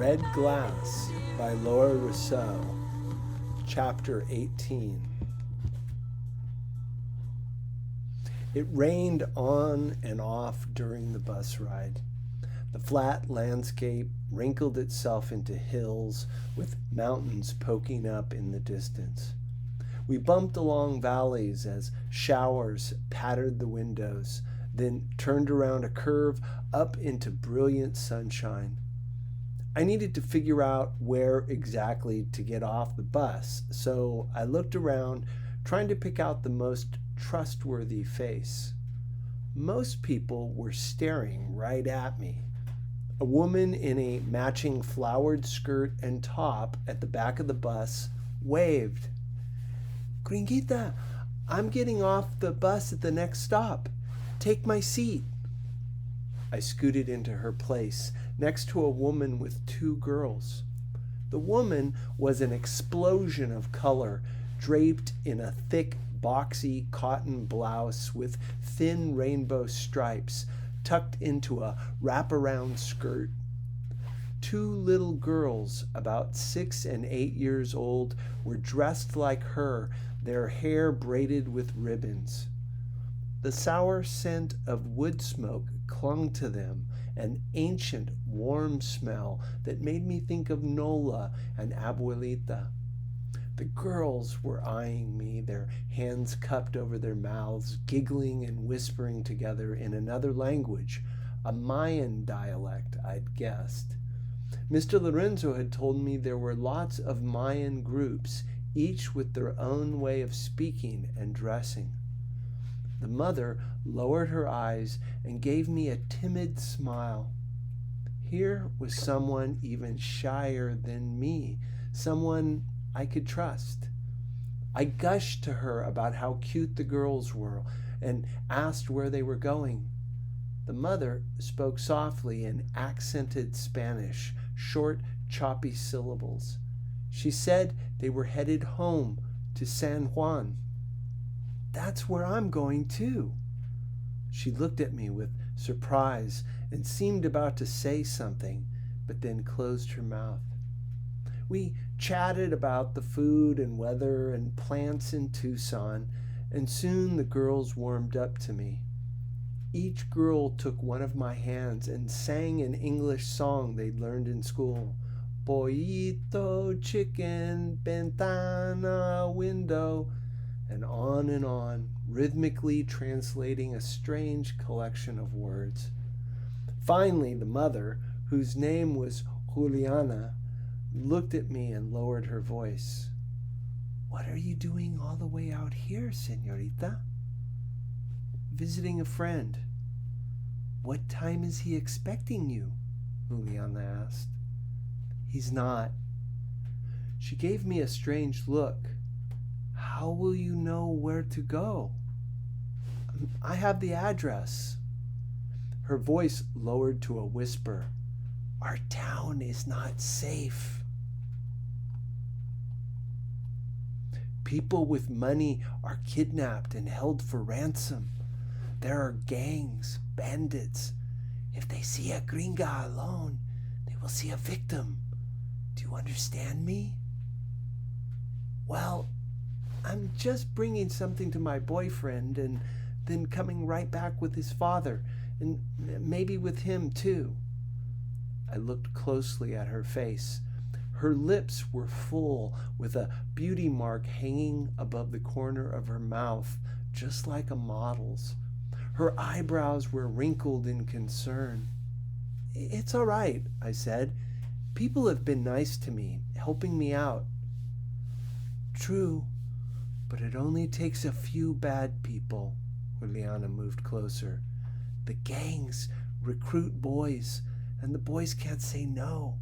Red Glass by Laura Rousseau, Chapter 18. It rained on and off during the bus ride. The flat landscape wrinkled itself into hills with mountains poking up in the distance. We bumped along valleys as showers pattered the windows, then turned around a curve up into brilliant sunshine. I needed to figure out where exactly to get off the bus, so I looked around, trying to pick out the most trustworthy face. Most people were staring right at me. A woman in a matching flowered skirt and top at the back of the bus waved. "Gringuita, I'm getting off the bus at the next stop. Take my seat." I scooted into her place, next to a woman with two girls. The woman was an explosion of color, draped in a thick, boxy cotton blouse with thin rainbow stripes, tucked into a wraparound skirt. Two little girls, about 6 and 8 years old, were dressed like her, their hair braided with ribbons. The sour scent of wood smoke clung to them, an ancient, warm smell that made me think of Nola and Abuelita. The girls were eyeing me, their hands cupped over their mouths, giggling and whispering together in another language, a Mayan dialect, I'd guessed. Mr. Lorenzo had told me there were lots of Mayan groups, each with their own way of speaking and dressing. The mother lowered her eyes and gave me a timid smile. Here was someone even shyer than me, someone I could trust. I gushed to her about how cute the girls were and asked where they were going. The mother spoke softly in accented Spanish, short, choppy syllables. She said they were headed home to San Juan. "That's where I'm going too." She looked at me with surprise and seemed about to say something, but then closed her mouth. We chatted about the food and weather and plants in Tucson, and soon the girls warmed up to me. Each girl took one of my hands and sang an English song they'd learned in school. Pollito, chicken, ventana, window, and on, rhythmically translating a strange collection of words. Finally, the mother, whose name was Juliana, looked at me and lowered her voice. "What are you doing all the way out here, señorita?" "Visiting a friend." "What time is he expecting you?" Juliana asked. "He's not." She gave me a strange look. "How will you know where to go?" "I have the address." Her voice lowered to a whisper. "Our town is not safe. People with money are kidnapped and held for ransom. There are gangs, bandits. If they see a gringa alone, they will see a victim. Do you understand me?" "Well, I'm just bringing something to my boyfriend and then coming right back with his father, and maybe with him too." I looked closely at her face. Her lips were full, with a beauty mark hanging above the corner of her mouth, just like a model's. Her eyebrows were wrinkled in concern. "It's all right," I said. "People have been nice to me, helping me out." "True, but it only takes a few bad people." Juliana moved closer. "The gangs recruit boys, and the boys can't say no.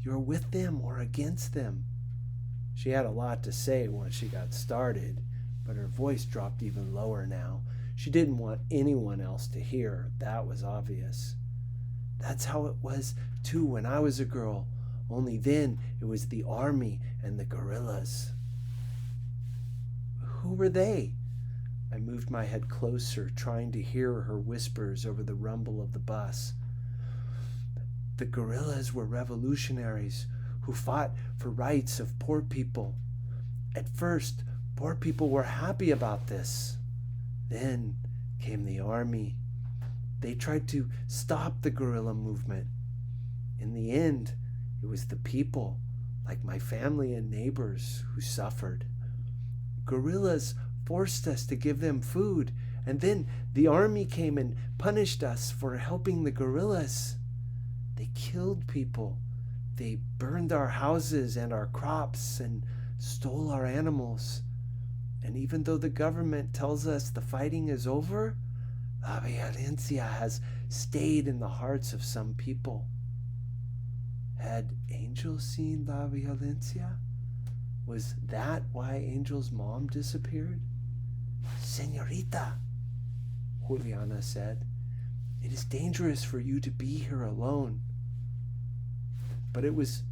You're with them or against them." She had a lot to say once she got started, but her voice dropped even lower now. She didn't want anyone else to hear, that was obvious. "That's how it was too when I was a girl, only then it was the army and the guerrillas." "Who were they?" I moved my head closer, trying to hear her whispers over the rumble of the bus. The guerrillas were revolutionaries who fought for rights of poor people. At first, poor people were happy about this. Then came the army. They tried to stop the guerrilla movement. In the end, it was the people, like my family and neighbors, who suffered. Guerrillas forced us to give them food, and then the army came and punished us for helping the guerrillas. They killed people. They burned our houses and our crops and stole our animals. And even though the government tells us the fighting is over, la violencia has stayed in the hearts of some people. Had Angel seen la violencia? Was that why Angel's mom disappeared? Señorita, Juliana said, it is dangerous for you to be here alone. But it was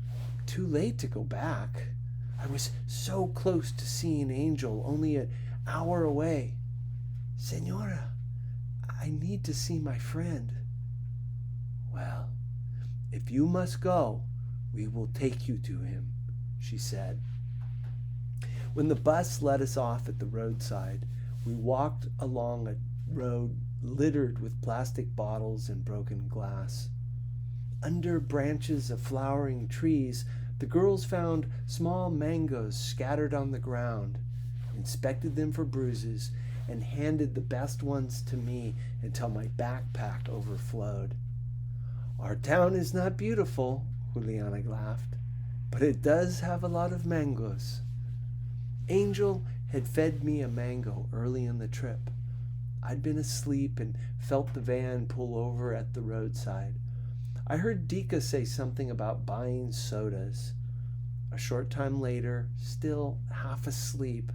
too late to go back. I was so close to seeing Angel, only an hour away. Señora, I need to see my friend. Well, if you must go, we will take you to him, she said. When the bus let us off at the roadside, we walked along a road littered with plastic bottles and broken glass. Under branches of flowering trees, the girls found small mangoes scattered on the ground, inspected them for bruises, and handed the best ones to me until my backpack overflowed. Our town is not beautiful, Juliana laughed, but it does have a lot of mangoes. Angel had fed me a mango early in the trip. I'd been asleep and felt the van pull over at the roadside. I heard Dika say something about buying sodas. A short time later, still half asleep,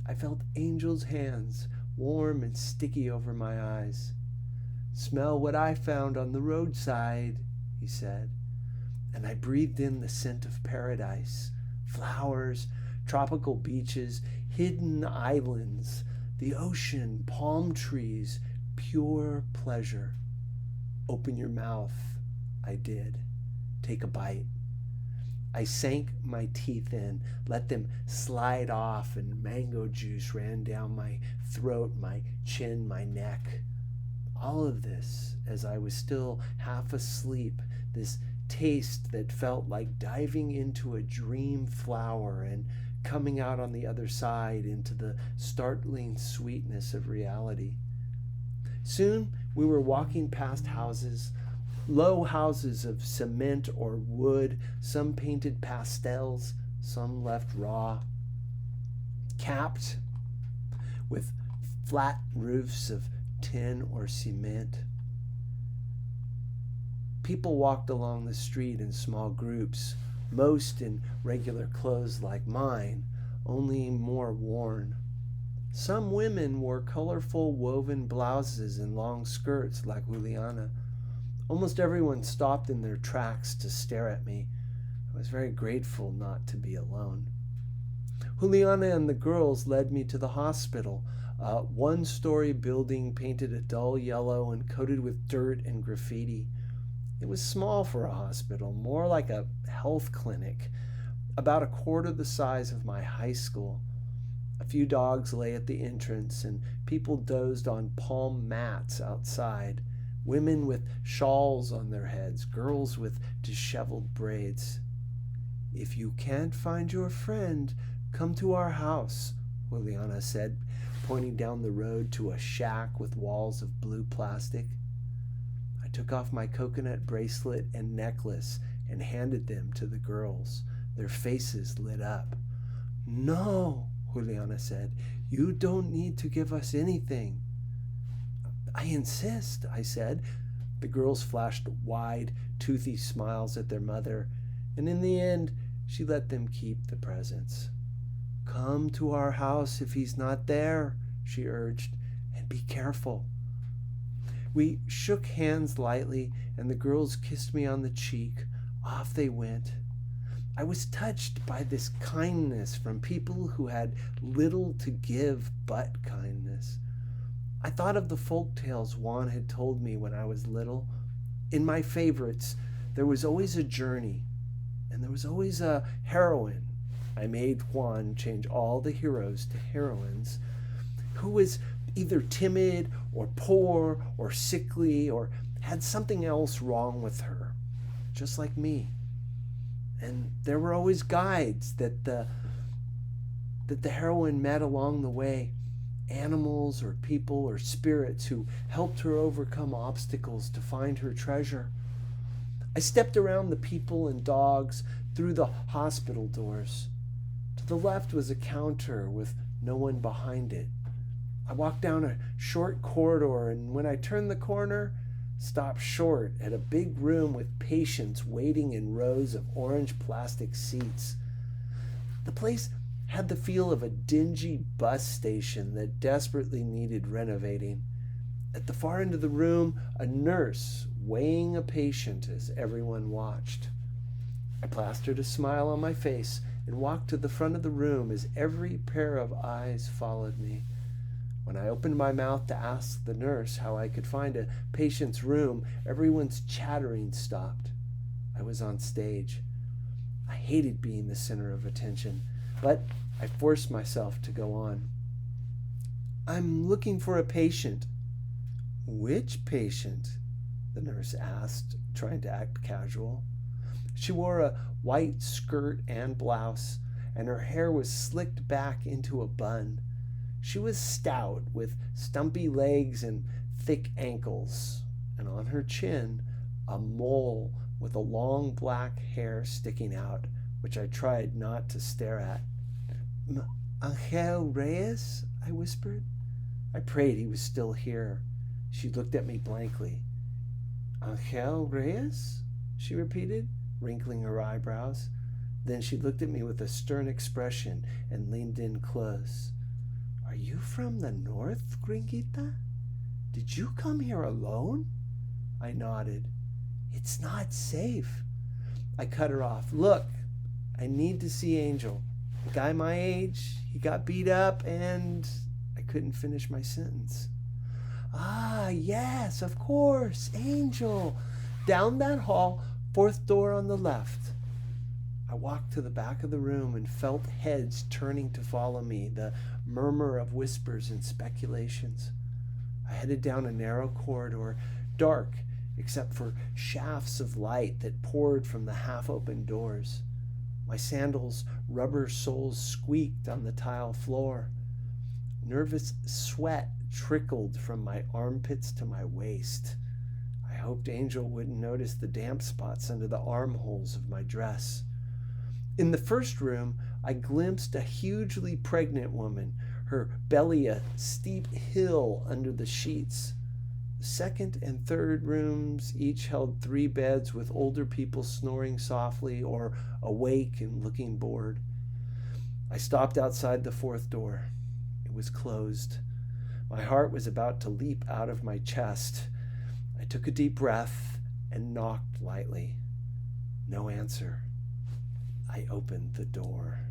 I felt Angel's hands, warm and sticky over my eyes. Smell what I found on the roadside, he said, and I breathed in the scent of paradise, flowers, tropical beaches, hidden islands, the ocean, palm trees, pure pleasure. Open your mouth. I did. Take a bite. I sank my teeth in, let them slide off, and mango juice ran down my throat, my chin, my neck. All of this as I was still half asleep, this taste that felt like diving into a dream flower and coming out on the other side into the startling sweetness of reality. Soon we were walking past houses, low houses of cement or wood, some painted pastels, some left raw, capped with flat roofs of tin or cement. People walked along the street in small groups, most in regular clothes like mine, only more worn. Some women wore colorful woven blouses and long skirts like Juliana. Almost everyone stopped in their tracks to stare at me. I was very grateful not to be alone. Juliana and the girls led me to the hospital, a one-story building painted a dull yellow and coated with dirt and graffiti. It was small for a hospital, more like a health clinic, about a quarter the size of my high school. A few dogs lay at the entrance, and people dozed on palm mats outside. Women with shawls on their heads, girls with disheveled braids. If you can't find your friend, come to our house, Juliana said, pointing down the road to a shack with walls of blue plastic. I took off my coconut bracelet and necklace and handed them to the girls. Their faces lit up. No, Juliana said, you don't need to give us anything. I insist, I said. The girls flashed wide, toothy smiles at their mother, and in the end, she let them keep the presents. Come to our house if he's not there, she urged, and be careful. We shook hands lightly, and the girls kissed me on the cheek. Off they went. I was touched by this kindness from people who had little to give but kindness. I thought of the folk tales Juan had told me when I was little. In my favorites, There was always a journey, and there was always a heroine. I made Juan change all the heroes to heroines, who was either timid or poor or sickly or had something else wrong with her, just like me. And there were always guides that the heroine met along the way, animals or people or spirits who helped her overcome obstacles to find her treasure. I stepped around the people and dogs through the hospital doors. To the left was a counter with no one behind it. I walked down a short corridor, and when I turned the corner, stopped short at a big room with patients waiting in rows of orange plastic seats. The place had the feel of a dingy bus station that desperately needed renovating. At the far end of the room, a nurse weighing a patient as everyone watched. I plastered a smile on my face and walked to the front of the room as every pair of eyes followed me. When I opened my mouth to ask the nurse how I could find a patient's room, everyone's chattering stopped. I was on stage. I hated being the center of attention, but I forced myself to go on. "I'm looking for a patient." "Which patient?" the nurse asked, trying to act casual. She wore a white skirt and blouse, and her hair was slicked back into a bun. She was stout, with stumpy legs and thick ankles, and on her chin, a mole with a long black hair sticking out, which I tried not to stare at. "Angel Reyes?" I whispered. I prayed he was still here. She looked at me blankly. "Angel Reyes?" she repeated, wrinkling her eyebrows. Then she looked at me with a stern expression and leaned in close. "Are you from the north, Gringuita? Did you come here alone?" I nodded. "It's not safe." I cut her off. "Look, I need to see Angel. A guy my age, he got beat up and..." I couldn't finish my sentence. "Ah, yes, of course, Angel. Down that hall, 4th door on the left." I walked to the back of the room and felt heads turning to follow me, the murmur of whispers and speculations. I headed down a narrow corridor, dark except for shafts of light that poured from the half-open doors. My sandals' rubber soles squeaked on the tile floor. Nervous sweat trickled from my armpits to my waist. I hoped Angel wouldn't notice the damp spots under the armholes of my dress. In the first room, I glimpsed a hugely pregnant woman, her belly a steep hill under the sheets. The second and third rooms each held 3 beds with older people snoring softly or awake and looking bored. I stopped outside the 4th door. It was closed. My heart was about to leap out of my chest. I took a deep breath and knocked lightly. No answer. I opened the door.